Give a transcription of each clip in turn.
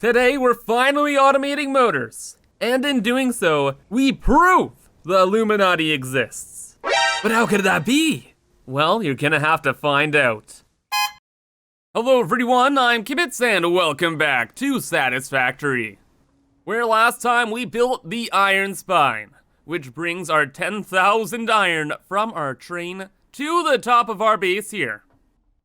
Today we're finally automating motors, and in doing so, we prove the Illuminati exists. But how could that be? Well, you're gonna have to find out. Hello everyone, I'm ImKibitz and welcome back to Satisfactory, where last time we built the iron spine, which brings our 10,000 iron from our train to the top of our base here,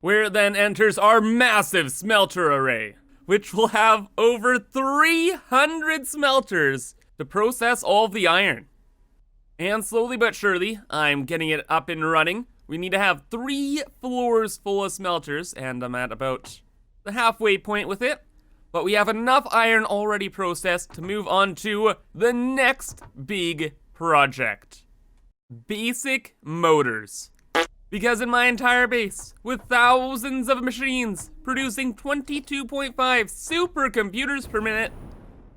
where it then enters our massive smelter array, which will have over 300 smelters to process all of the iron. And slowly but surely, I'm getting it up and running. We need to have 3 floors full of smelters, and I'm at about the halfway point with it. But we have enough iron already processed to move on to the next big project. Basic motors. Because in my entire base, with thousands of machines producing 22.5 supercomputers per minute,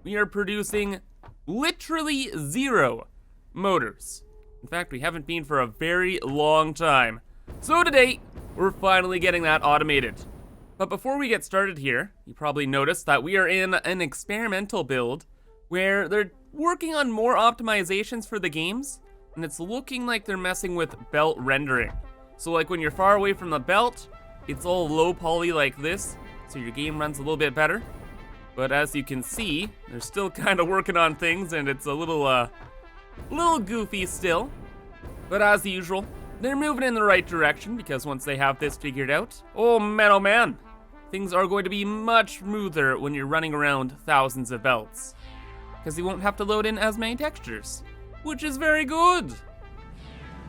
we are producing literally 0 motors. In fact, we haven't been for a very long time. So today, we're finally getting that automated. But before we get started here, you probably noticed that we are in an experimental build where they're working on more optimizations for the games, and it's looking like they're messing with belt rendering. So like when you're far away from the belt, it's all low poly like this, so your game runs a little bit better. But as you can see, they're still kind of working on things, and it's a little goofy still. But as usual, they're moving in the right direction, because once they have this figured out, oh man, things are going to be much smoother when you're running around thousands of belts, because you won't have to load in as many textures, which is very good.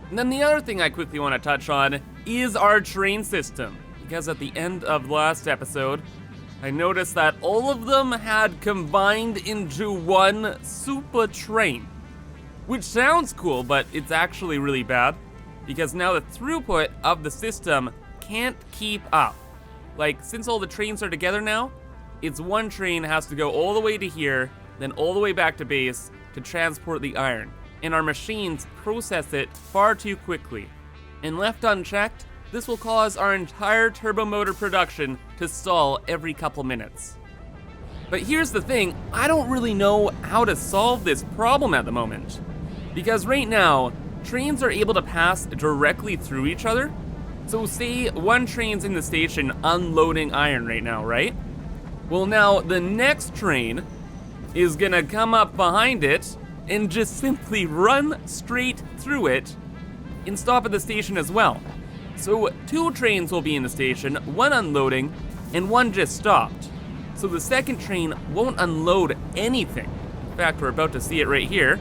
And then the other thing I quickly want to touch on is our train system, because at the end of last episode, I noticed that all of them had combined into one super train, which sounds cool, but it's actually really bad, because now the throughput of the system can't keep up. Like, since all the trains are together now, it's one train has to go all the way to here, then all the way back to base to transport the iron. And our machines process it far too quickly. And left unchecked, this will cause our entire turbo motor production to stall every couple minutes. But here's the thing, I don't really know how to solve this problem at the moment. Because right now, trains are able to pass directly through each other. So say one train's in the station unloading iron right now, right? Well now, the next train is gonna come up behind it and just simply run straight through it and stop at the station as well. So 2 trains will be in the station, one unloading and one just stopped. So the second train won't unload anything. In fact, we're about to see it right here.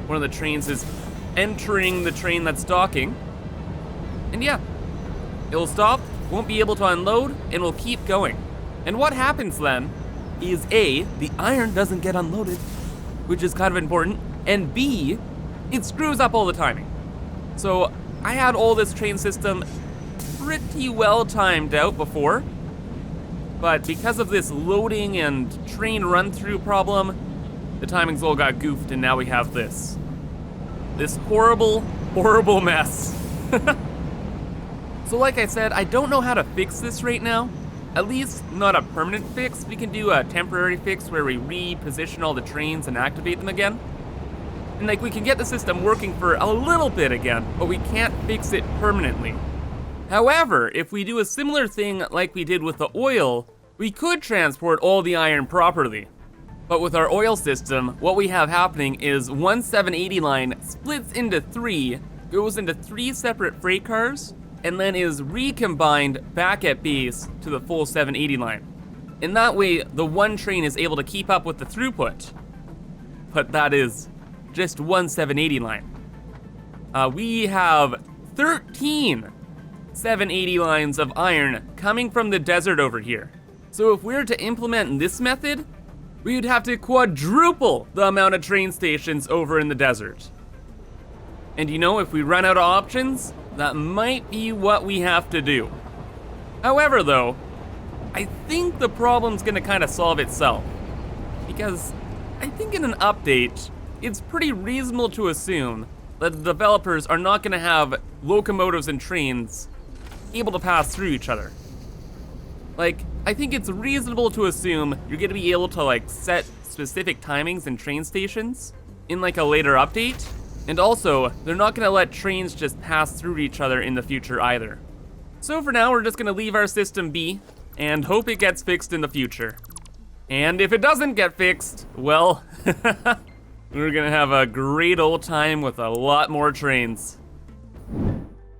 One of the trains is entering the train that's docking. And yeah, it'll stop, won't be able to unload, and will keep going. And what happens then is A, the iron doesn't get unloaded, which is kind of important, and B, it screws up all the timing. So I had all this train system pretty well timed out before, but because of this loading and train run-through problem, the timings all got goofed, and now we have this horrible, horrible mess. So like I said, I don't know how to fix this right now. At least not a permanent fix. We can do a temporary fix where we reposition all the trains and activate them again. And like we can get the system working for a little bit again, but we can't fix it permanently. However, if we do a similar thing like we did with the oil, we could transport all the iron properly. But with our oil system, what we have happening is one 780 line splits into 3, goes into 3 separate freight cars, and then is recombined back at base to the full 780 line. And that way, the one train is able to keep up with the throughput. But that is just one 780 line. We have 13 780 lines of iron coming from the desert over here. So if we were to implement this method, we would have to quadruple the amount of train stations over in the desert. And you know, if we run out of options, that might be what we have to do. However though, I think the problem's gonna kind of solve itself. Because I think in an update, it's pretty reasonable to assume that the developers are not gonna have locomotives and trains able to pass through each other. Like, I think it's reasonable to assume you're gonna be able to like set specific timings in train stations in like a later update. And also, they're not gonna let trains just pass through each other in the future either. So for now, we're just gonna leave our system be and hope it gets fixed in the future. And if it doesn't get fixed, well, we're gonna have a great old time with a lot more trains.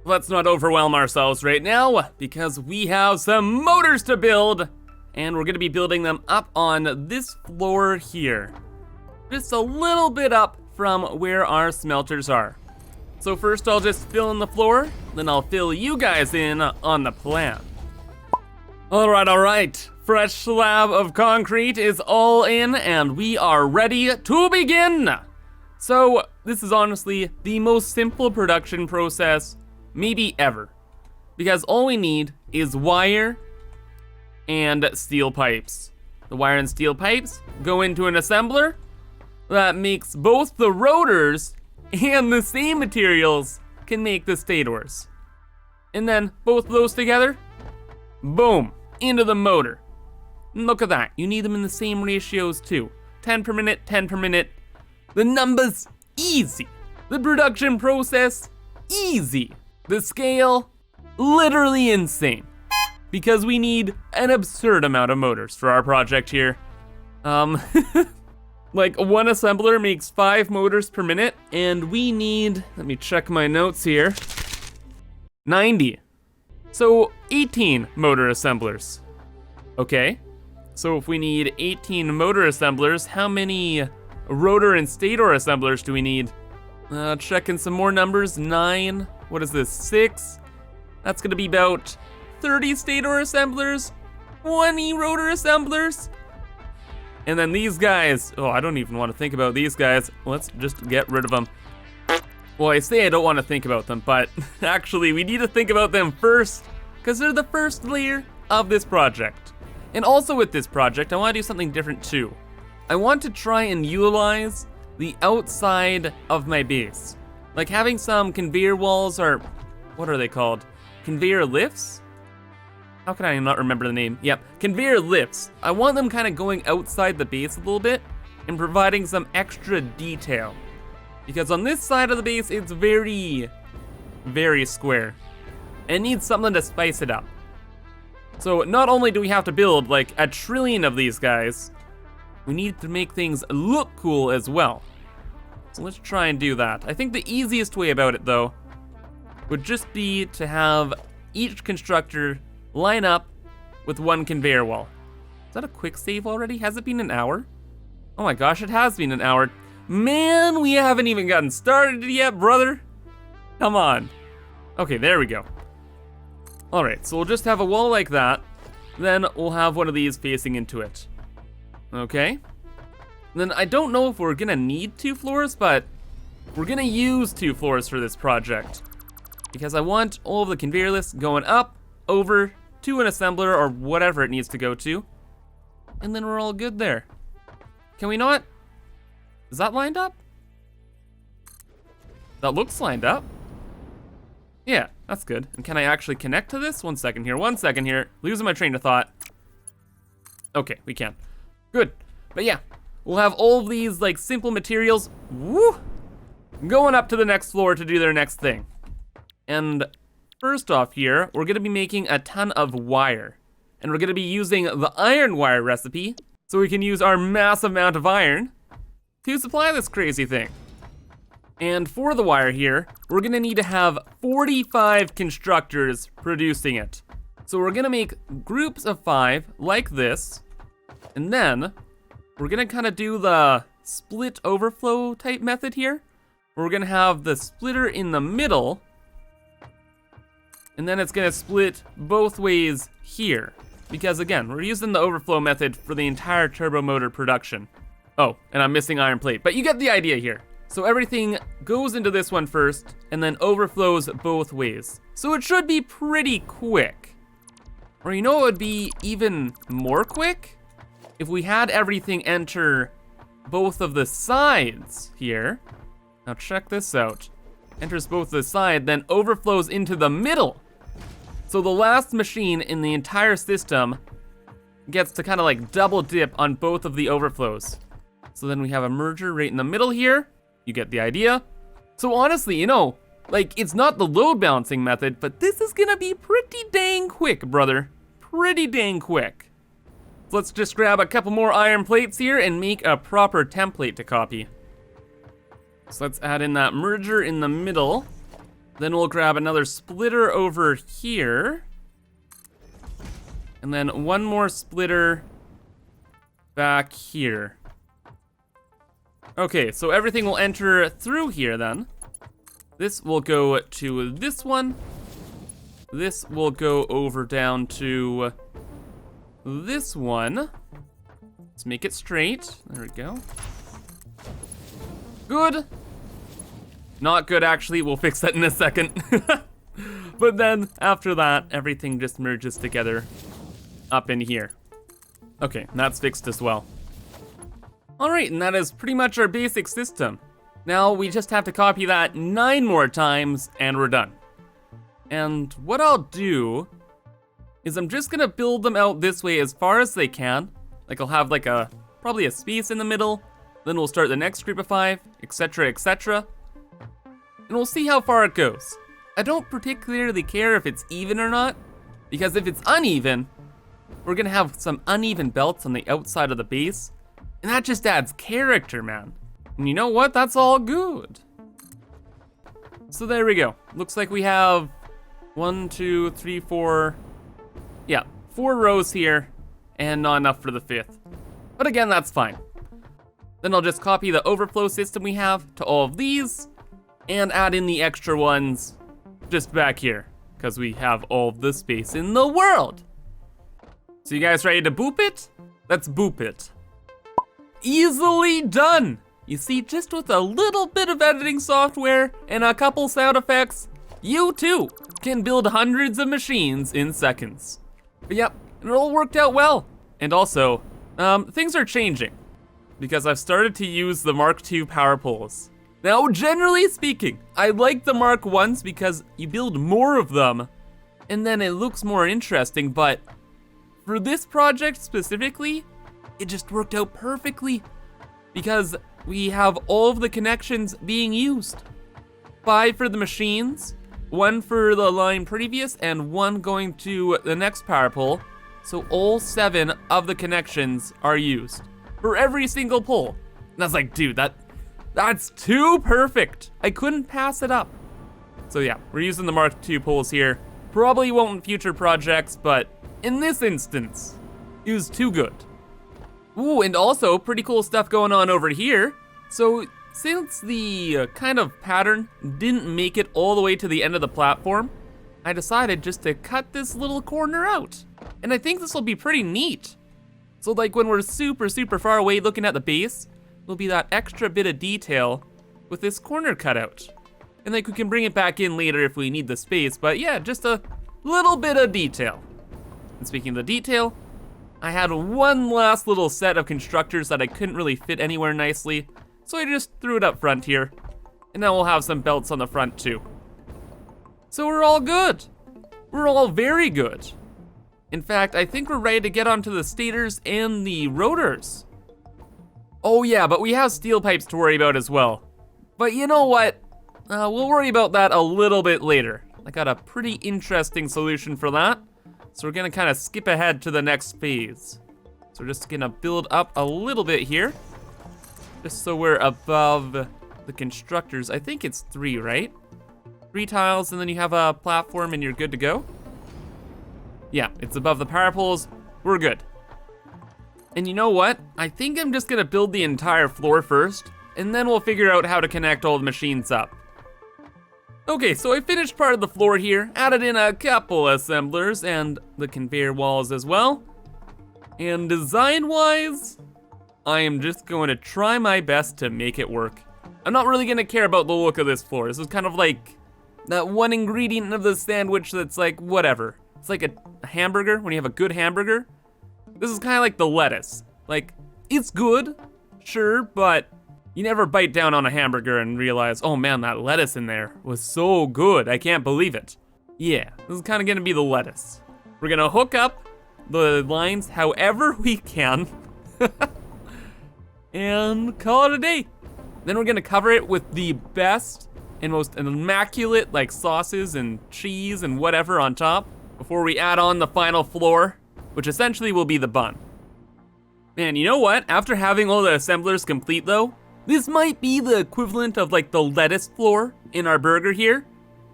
Let's not overwhelm ourselves right now, because we have some motors to build, and we're gonna be building them up on this floor here. Just a little bit up from where our smelters are. So first I'll just fill in the floor, then I'll fill you guys in on the plan. All right. Fresh slab of concrete is all in, and we are ready to begin. So this is honestly the most simple production process maybe ever, because all we need is wire and steel pipes. The wire and steel pipes go into an assembler that makes both the rotors and the same materials can make the stators. And then both of those together, boom, into the motor. And look at that, you need them in the same ratios too. 10 per minute, 10 per minute. The numbers, easy. The production process, easy. The scale, literally insane. Because we need an absurd amount of motors for our project here. Like one assembler makes 5 motors per minute, and we need, let me check my notes here, 90. So 18 motor assemblers. Okay, so if we need 18 motor assemblers, how many rotor and stator assemblers do we need? Checking some more numbers, 9, what is this, 6? That's gonna be about 30 stator assemblers, 20 rotor assemblers. And then these guys, oh, I don't even want to think about these guys. Let's just get rid of them. Well, I say I don't want to think about them, but actually we need to think about them first, because they're the first layer of this project. And also with this project, I want to do something different too. I want to try and utilize the outside of my base. Like having some conveyor walls, or what are they called? Conveyor lifts? How can I not remember the name? Yep, conveyor lifts. I want them kind of going outside the base a little bit and providing some extra detail. Because on this side of the base, it's very, very square. It needs something to spice it up. So not only do we have to build like 1 trillion of these guys, we need to make things look cool as well. So let's try and do that. I think the easiest way about it though, would just be to have each constructor line up with one conveyor wall. Is that a quick save already? Has it been an hour? Oh my gosh, it has been an hour. Man, we haven't even gotten started yet, brother. Come on. Okay, there we go. All right, so we'll just have a wall like that. Then we'll have one of these facing into it. Okay. Then I don't know if we're gonna need 2 floors, but we're gonna use 2 floors for this project. Because I want all of the conveyor lifts going up, over to an assembler or whatever it needs to go to. And then we're all good there. Can we not? Is that lined up? That looks lined up. Yeah, that's good. And can I actually connect to this? One second here. Losing my train of thought. Okay, we can. Good. But yeah, we'll have all of these like simple materials, woo, going up to the next floor to do their next thing. And first off here, we're gonna be making a ton of wire. And we're gonna be using the iron wire recipe, so we can use our massive amount of iron to supply this crazy thing. And for the wire here, we're gonna need to have 45 constructors producing it. So we're gonna make groups of 5 like this, and then we're gonna kind of do the split overflow type method here. We're gonna have the splitter in the middle, and then it's gonna split both ways here. Because again, we're using the overflow method for the entire turbo motor production. Oh, and I'm missing iron plate, but you get the idea here. So everything goes into this one first, and then overflows both ways. So it should be pretty quick. Or you know what would be even more quick? If we had everything enter both of the sides here. Now check this out. Enters both the side, then overflows into the middle. So the last machine in the entire system gets to kind of like double dip on both of the overflows. So then we have a merger right in the middle here. You get the idea. So honestly, you know, like it's not the load balancing method, but this is gonna be pretty dang quick, brother. Pretty dang quick. So let's just grab a couple more iron plates here and make a proper template to copy. So let's add in that merger in the middle. Then we'll grab another splitter over here. And then one more splitter back here. Okay, so everything will enter through here then. This will go to this one. This will go over down to this one. Let's make it straight. There we go. Good. Not good, actually. We'll fix that in a second. But then, after that, everything just merges together up in here. Okay, that's fixed as well. All right, and that is pretty much our basic system. Now, we just have to copy that 9 more times, and we're done. And what I'll do is I'm just gonna build them out this way as far as they can. Like, I'll have like probably a space in the middle, then we'll start the next group of 5, etc., etc. And we'll see how far it goes. I don't particularly care if it's even or not, because if it's uneven, we're gonna have some uneven belts on the outside of the base, and that just adds character, man. And you know what? That's all good. So there we go. Looks like we have 1, 2, 3, 4, yeah, 4 rows here, and not enough for the 5th. But again, that's fine. Then I'll just copy the overflow system we have to all of these, and add in the extra ones just back here, because we have all the space in the world. So you guys ready to boop it? Let's boop it. Easily done! You see, just with a little bit of editing software and a couple sound effects, you too can build hundreds of machines in seconds. But yep, it all worked out well. And also, things are changing, because I've started to use the Mark II power poles. Now, generally speaking, I like the Mark I's because you build more of them, and then it looks more interesting, but for this project specifically, it just worked out perfectly, because we have all of the connections being used. 5 for the machines, 1 for the line previous, and 1 going to the next power pole, so all 7 of the connections are used for every single pole. And I was like, dude, that's too perfect. I couldn't pass it up. So yeah, we're using the Mark II poles here. Probably won't in future projects, but in this instance, it was too good. Ooh, and also pretty cool stuff going on over here. So since the kind of pattern didn't make it all the way to the end of the platform, I decided just to cut this little corner out. And I think this will be pretty neat. So like when we're super, super far away looking at the base, there'll be that extra bit of detail with this corner cut out. And like we can bring it back in later if we need the space, but yeah, just a little bit of detail. And speaking of the detail, I had one last little set of constructors that I couldn't really fit anywhere nicely, so I just threw it up front here. And now we'll have some belts on the front too. So we're all good. We're all very good. In fact, I think we're ready to get onto the stators and the rotors. Oh yeah, but we have steel pipes to worry about as well. But you know what? We'll worry about that a little bit later. I got a pretty interesting solution for that. So we're gonna kind of skip ahead to the next phase. So we're just gonna build up a little bit here. Just so we're above the constructors. I think it's 3, right? 3 tiles, and then you have a platform and you're good to go. Yeah, it's above the power poles. We're good. And you know what? I think I'm just gonna build the entire floor first, and then we'll figure out how to connect all the machines up. Okay, so I finished part of the floor here, added in a couple assemblers and the conveyor walls as well. And design-wise, I am just going to try my best to make it work. I'm not really gonna care about the look of this floor. This is kind of like that one ingredient of the sandwich that's like, whatever. It's like a hamburger, when you have a good hamburger. This is kind of like the lettuce. Like, it's good, sure, but you never bite down on a hamburger and realize, oh man, that lettuce in there was so good, I can't believe it. Yeah, this is kind of gonna be the lettuce. We're gonna hook up the lines however we can and call it a day. Then we're gonna cover it with the best and most immaculate like sauces and cheese and whatever on top before we add on the final floor, which essentially will be the bun. Man, you know what? After having all the assemblers complete though, this might be the equivalent of like the lettuce floor in our burger here.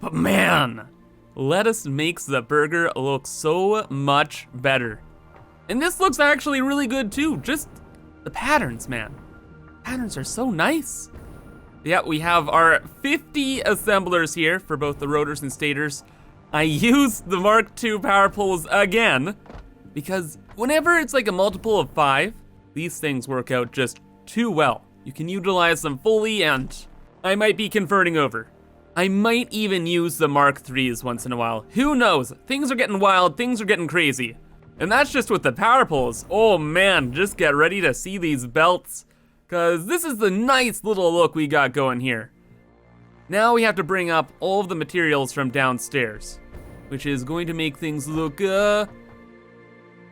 But man, lettuce makes the burger look so much better. And this looks actually really good too. Just the patterns, man. Patterns are so nice. Yeah, we have our 50 assemblers here for both the rotors and stators. I used the Mark II power poles again because whenever it's like a multiple of 5, these things work out just too well. You can utilize them fully, and I might be converting over. I might even use the Mark IIIs once in a while. Who knows? Things are getting wild, things are getting crazy. And that's just with the power poles. Oh man, just get ready to see these belts, cause this is the nice little look we got going here. Now we have to bring up all of the materials from downstairs, which is going to make things look,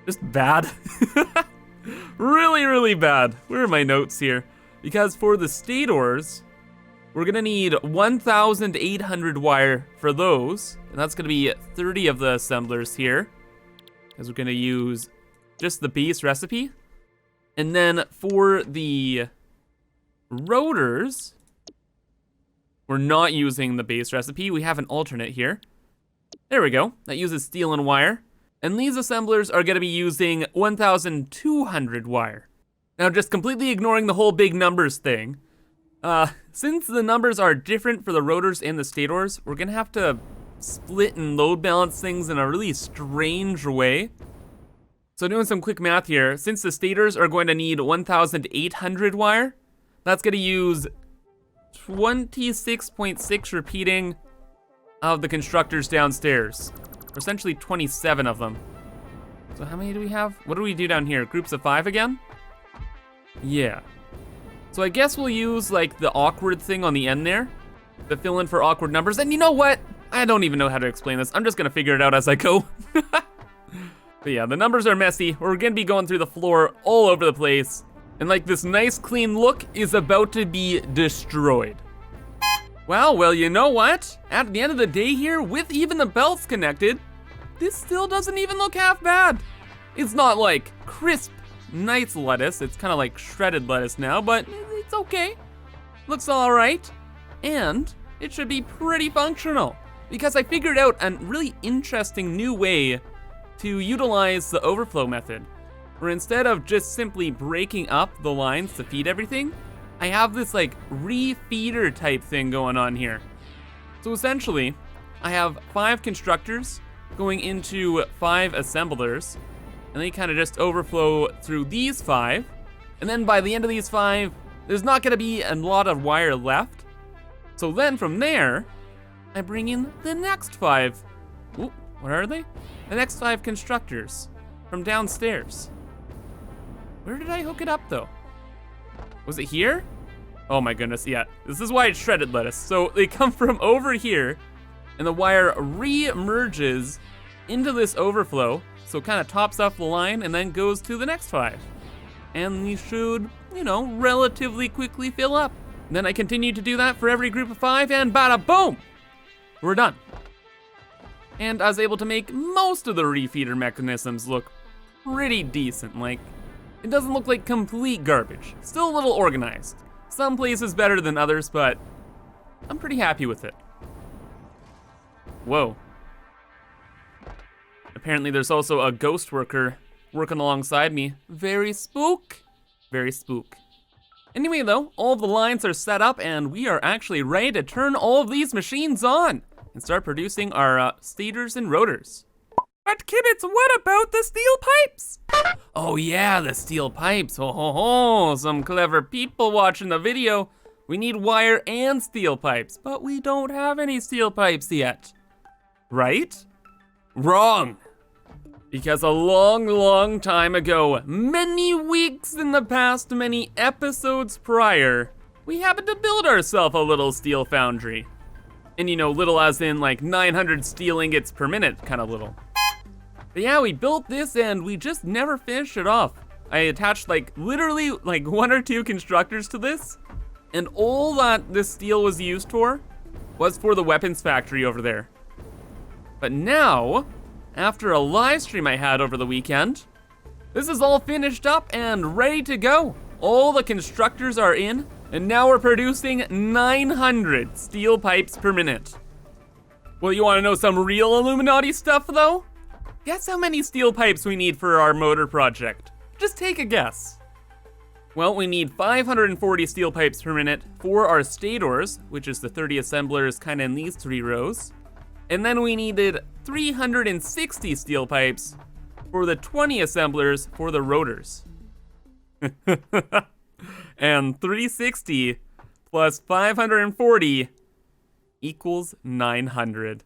just bad. Really, really bad. Where are my notes here? Because for the stators, we're gonna need 1,800 wire for those, and that's gonna be 30 of the assemblers here, because we're gonna use just the base recipe. And then for the rotors, we're not using the base recipe. We have an alternate here. There we go. That uses steel and wire. And these assemblers are gonna be using 1,200 wire. Now, just completely ignoring the whole big numbers thing, since the numbers are different for the rotors and the stators, we're gonna have to split and load balance things in a really strange way. So doing some quick math here, since the stators are going to need 1,800 wire, that's gonna use 26.6 repeating of the constructors downstairs, or essentially 27 of them. So how many do we have? What do we do down here? Groups of 5 again? Yeah. So I guess we'll use like the awkward thing on the end there to fill in for awkward numbers. And you know what? I don't even know how to explain this. I'm just gonna figure it out as I go. But yeah, the numbers are messy. We're gonna be going through the floor all over the place. And like this nice clean look is about to be destroyed. Wow, well, you know what? At the end of the day here, with even the belts connected, this still doesn't even look half bad. It's not like crisp, nice lettuce. It's kind of like shredded lettuce now, but it's okay. Looks all right. And it should be pretty functional because I figured out a really interesting new way to utilize the overflow method, where instead of just simply breaking up the lines to feed everything, I have this like re-feeder type thing going on here. So essentially, I have 5 constructors going into 5 assemblers, and they kind of just overflow through these 5. And then by the end of these 5, there's not gonna be a lot of wire left. So then from there, I bring in the next 5. Ooh, what are they? The next 5 constructors from downstairs. Where did I hook it up though? Was it here? Oh my goodness, yeah. This is why it's shredded lettuce. So they come from over here, and the wire re-emerges into this overflow, so it kind of tops off the line and then goes to the next 5. And these should, you know, relatively quickly fill up. And then I continue to do that for every group of 5, and bada boom! We're done. And I was able to make most of the refeeder mechanisms look pretty decent. Like, it doesn't look like complete garbage. Still a little organized. Some places better than others, but I'm pretty happy with it. Whoa. Apparently there's also a ghost worker working alongside me. Very spook. Very spook. Anyway though, all of the lines are set up and we are actually ready to turn all of these machines on and start producing our stators and rotors. But Kibitz, what about the steel pipes? Oh yeah, the steel pipes. Ho ho ho, some clever people watching the video. We need wire and steel pipes, but we don't have any steel pipes yet. Right? Wrong. Because a long, long time ago, many weeks in the past, many episodes prior, we happened to build ourselves a little steel foundry. And you know, little as in like 900 steel ingots per minute, kind of little. But yeah, we built this and we just never finished it off. I attached like literally like 1 or 2 constructors to this, and all that this steel was used for was for the weapons factory over there. But now, after a live stream I had over the weekend, this is all finished up and ready to go. All the constructors are in, and now we're producing 900 steel pipes per minute. Well, you wanna know some real Illuminati stuff though? Guess how many steel pipes we need for our motor project? Just take a guess. Well, we need 540 steel pipes per minute for our stators, which is the 30 assemblers kind of in these 3 rows. And then we needed 360 steel pipes for the 20 assemblers for the rotors. And 360 plus 540 equals 900.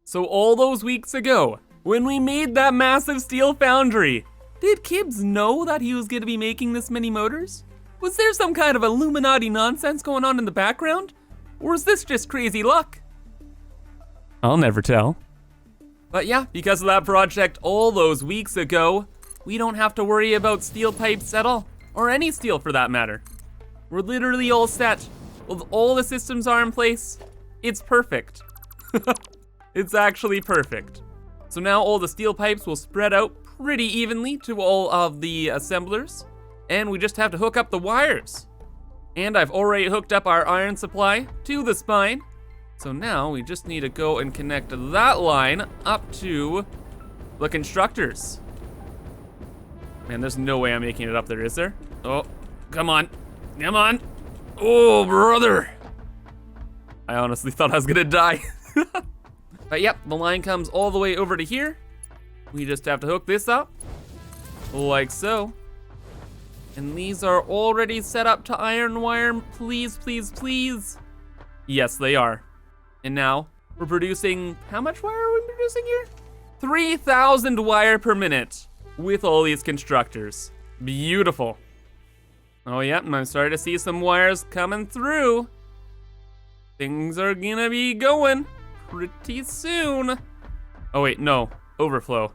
So all those weeks ago, when we made that massive steel foundry, did Kibbs know that he was gonna be making this many motors? Was there some kind of Illuminati nonsense going on in the background? Or is this just crazy luck? I'll never tell. But yeah, because of that project all those weeks ago, we don't have to worry about steel pipes at all, or any steel for that matter. We're literally all set. All the systems are in place. It's perfect. It's actually perfect. So now all the steel pipes will spread out pretty evenly to all of the assemblers, and we just have to hook up the wires. And I've already hooked up our iron supply to the spine, so now we just need to go and connect that line up to the constructors. Man, there's no way I'm making it up there, is there? Oh, come on, come on. Oh, brother. I honestly thought I was gonna die. But yep, the line comes all the way over to here. We just have to hook this up, like so. And these are already set up to iron wire, please, please, please. Yes, they are. And now, we're producing, how much wire are we producing here? 3,000 wire per minute with all these constructors. Beautiful. Oh yeah, and I'm starting to see some wires coming through. Things are gonna be going pretty soon. Oh wait, no, overflow.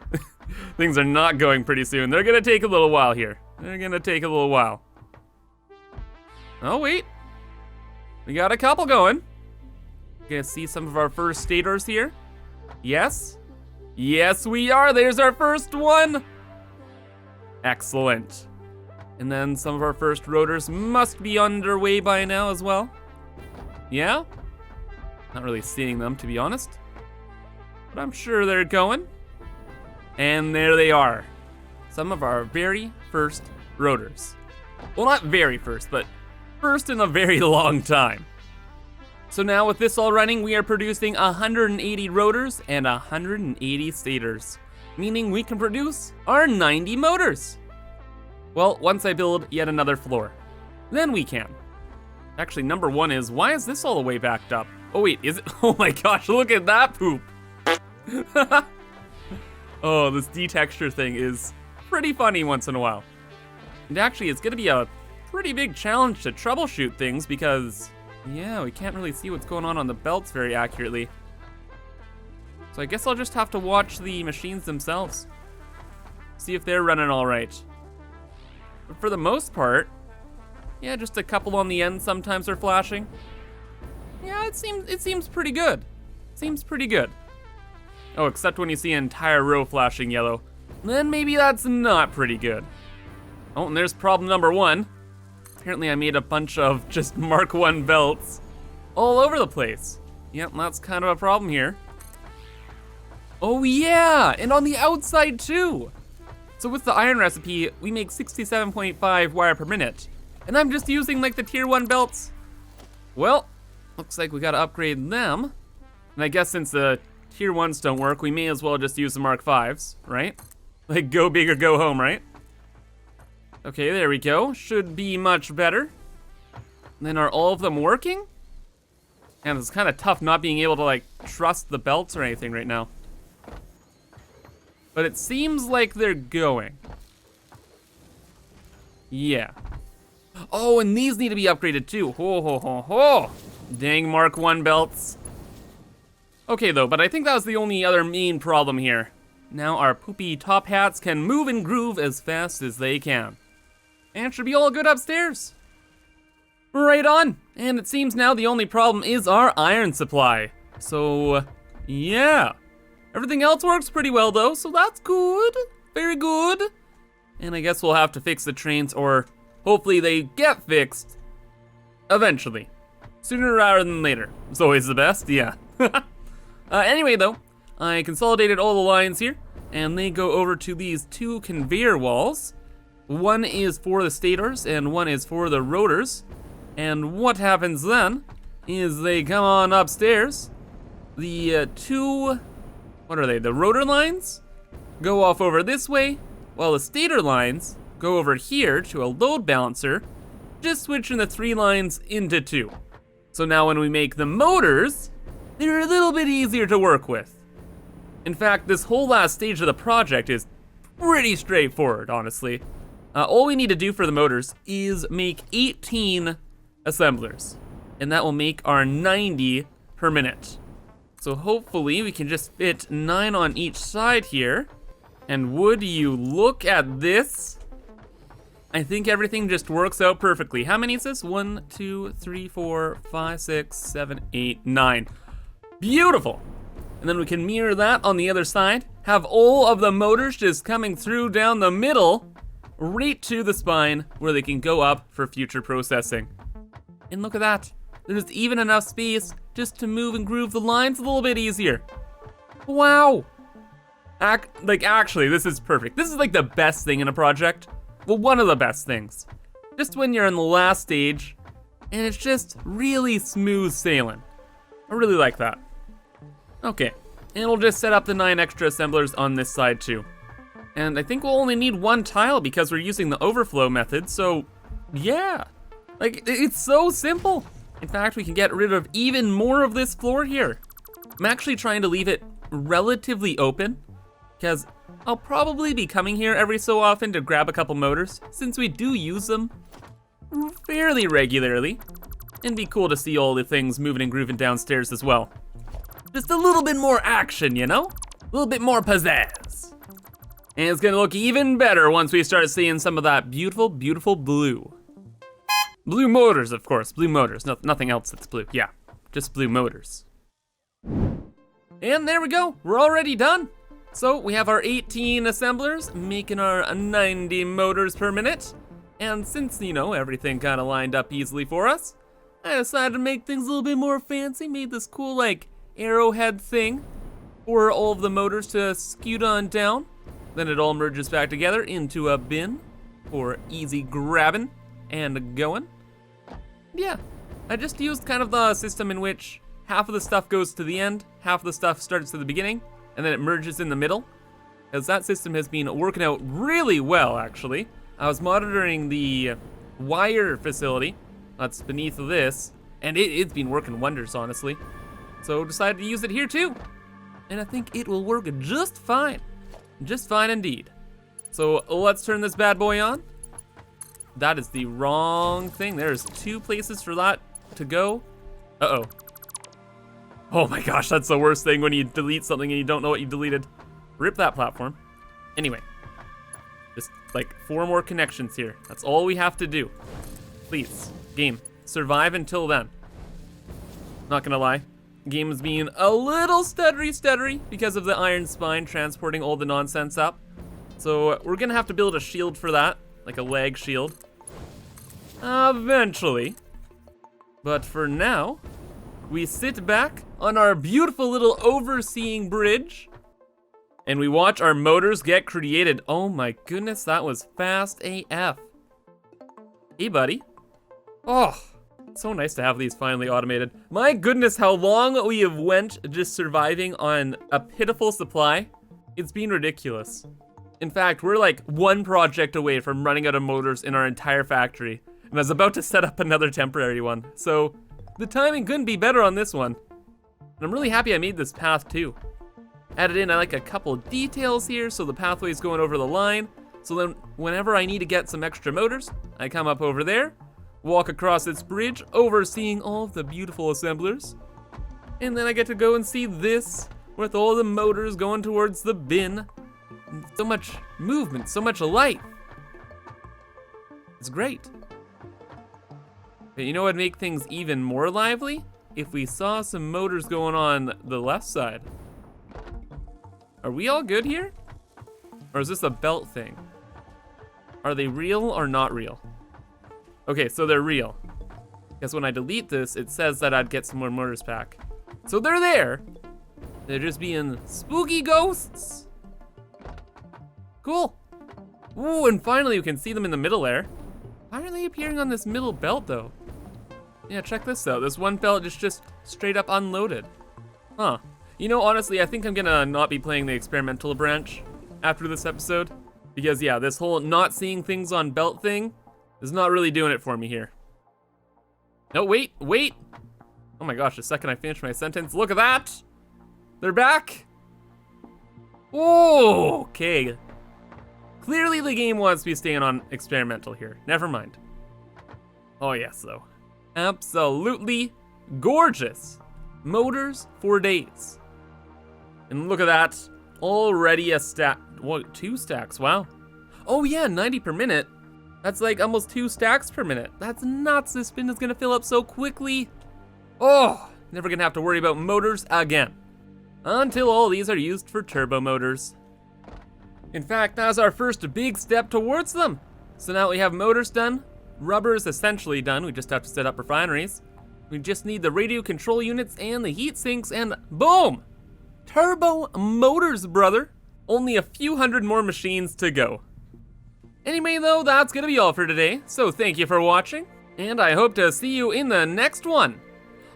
Things are not going pretty soon. They're gonna take a little while here. They're gonna take a little while. Oh wait, we got a couple going. Gonna see some of our first stators here. Yes, yes we are, there's our first one. Excellent. And then some of our first rotors must be underway by now as well. Yeah? Not really seeing them, to be honest. But I'm sure they're going. And there they are. Some of our very first rotors. Well, not very first, but first in a very long time. So now with this all running, we are producing 180 rotors and 180 stators, meaning we can produce our 90 motors. Well, once I build yet another floor, then we can. Actually, number one is, why is this all the way backed up? Oh wait, is it? Oh my gosh, look at that poop. Oh, this detexture thing is pretty funny once in a while. And actually, it's gonna be a pretty big challenge to troubleshoot things because, yeah, we can't really see what's going on the belts very accurately. So I guess I'll just have to watch the machines themselves. See if they're running all right. But for the most part, yeah, just a couple on the end sometimes are flashing. Yeah, it seems pretty good. Seems pretty good. Oh, except when you see an entire row flashing yellow. Then maybe that's not pretty good. Oh, and there's problem number one. Apparently I made a bunch of just Mark 1 belts all over the place. Yep, that's kind of a problem here. Oh yeah, and on the outside too. So with the iron recipe, we make 67.5 wire per minute. And I'm just using like the tier 1 belts. Well, looks like we gotta upgrade them. And I guess since the tier 1s don't work, we may as well just use the Mark 5s, right? Like go big or go home, right? Okay, there we go. Should be much better. And then are all of them working? And it's kind of tough not being able to like trust the belts or anything right now. but it seems like they're going. Yeah. Oh, and these need to be upgraded too. Ho, ho, ho, ho. Dang Mark 1 belts. Okay though, but I think that was the only other main problem here. Now our poopy top hats can move and groove as fast as they can. And it should be all good upstairs. Right on. And it seems now the only problem is our iron supply. So, yeah. Everything else works pretty well though, so that's good. Very good. And I guess we'll have to fix the trains, or hopefully they get fixed eventually. Sooner rather than later. It's always the best, yeah. Anyway though, I consolidated all the lines here, and they go over to these two conveyor walls. One is for the stators, and one is for the rotors. And what happens then is they come on upstairs. The what are they, the rotor lines go off over this way, while the stator lines go over here to a load balancer, just switching the 3 lines into 2. So now when we make the motors, they're a little bit easier to work with. In fact, this whole last stage of the project is pretty straightforward, honestly. All we need to do for the motors is make 18 assemblers, and that will make our 90 per minute. So hopefully we can just fit 9 on each side here. And would you look at this? I think everything just works out perfectly. How many is this? 1, 2, 3, 4, 5, 6, 7, 8, 9. Beautiful. And then we can mirror that on the other side. Have all of the motors just coming through down the middle, right to the spine where they can go up for future processing. And look at that. There's even enough space just to move and groove the lines a little bit easier. Wow. Actually, this is perfect. This is like the best thing in a project. Well, one of the best things. Just when you're in the last stage, and it's just really smooth sailing. I really like that. Okay, and we'll just set up the 9 extra assemblers on this side too. And I think we'll only need 1 tile because we're using the overflow method, so yeah. Like, it's so simple. In fact, we can get rid of even more of this floor here. I'm actually trying to leave it relatively open, because I'll probably be coming here every so often to grab a couple motors, since we do use them fairly regularly. And be cool to see all the things moving and grooving downstairs as well. Just a little bit more action, you know? A little bit more pizzazz. And it's gonna look even better once we start seeing some of that beautiful, beautiful blue. Blue motors, of course, blue motors. Nothing else that's blue, yeah, just blue motors. And there we go, we're already done. So we have our 18 assemblers making our 90 motors per minute. And since, you know, everything kind of lined up easily for us, I decided to make things a little bit more fancy, made this cool, like, arrowhead thing for all of the motors to scoot on down. Then it all merges back together into a bin for easy grabbing and going. Yeah, I just used kind of the system in which half of the stuff goes to the end, half of the stuff starts to the beginning, and then it merges in the middle. As that system has been working out really well, actually. I was monitoring the wire facility that's beneath this, and it's been working wonders, honestly. So decided to use it here too. And I think it will work just fine. Just fine indeed. So let's turn this bad boy on. That is the wrong thing. There's 2 places for that to go. Uh-oh. Oh my gosh, that's the worst thing when you delete something and you don't know what you deleted. Rip that platform. Anyway, just like 4 more connections here. That's all we have to do. Please, game, survive until then. Not gonna lie, game is being a little stuttery because of the iron spine transporting all the nonsense up. So we're gonna have to build a shield for that, like a lag shield. Eventually. But for now, we sit back on our beautiful little overseeing bridge and we watch our motors get created. Oh my goodness, that was fast AF. Hey buddy. Oh, so nice to have these finally automated. My goodness, how long we have went just surviving on a pitiful supply. It's been ridiculous. In fact, we're like 1 project away from running out of motors in our entire factory. And I was about to set up another temporary one. So the timing couldn't be better on this one. And I'm really happy I made this path too. added in like a couple details here so the pathway's going over the line. So then whenever I need to get some extra motors, I come up over there, walk across this bridge, overseeing all of the beautiful assemblers. And then I get to go and see this with all the motors going towards the bin. And so much movement, so much life. It's great. But you know what would make things even more lively? If we saw some motors going on the left side. Are we all good here? Or is this a belt thing? Are they real or not real? Okay, so they're real. Because when I delete this, it says that I'd get some more motors back. So they're there. They're just being spooky ghosts. Cool. Ooh, and finally you can see them in the middle there. Why are they appearing on this middle belt though? Yeah, check this out. This one belt is just straight up unloaded. Huh. You know, honestly, I think I'm gonna not be playing the experimental branch after this episode. Because yeah, this whole not seeing things on belt thing is not really doing it for me here. No, wait. Oh my gosh, the second I finish my sentence, look at that! They're back! Oh, okay. Clearly the game wants me staying on experimental here. Never mind. Oh yes, though. Absolutely gorgeous. Motors for days. And look at that. Already a stack. What, 2 stacks? Wow. Oh yeah, 90 per minute. That's like almost 2 stacks per minute. That's nuts. This bin is gonna fill up so quickly. Oh, never gonna have to worry about motors again. Until all these are used for turbo motors. In fact, that's our first big step towards them. So now we have motors done, rubber is essentially done, we just have to set up refineries. We just need the radio control units and the heat sinks and boom! Turbo motors, brother. Only a few hundred more machines to go. Anyway though, that's gonna be all for today, so thank you for watching, and I hope to see you in the next one.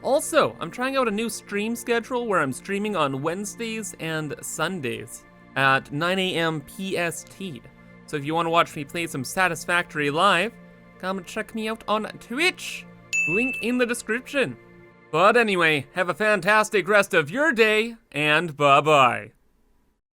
Also, I'm trying out a new stream schedule where I'm streaming on Wednesdays and Sundays at 9 a.m. PST. So if you want to watch me play some Satisfactory live, come and check me out on Twitch. Link in the description. But anyway, have a fantastic rest of your day, and bye-bye.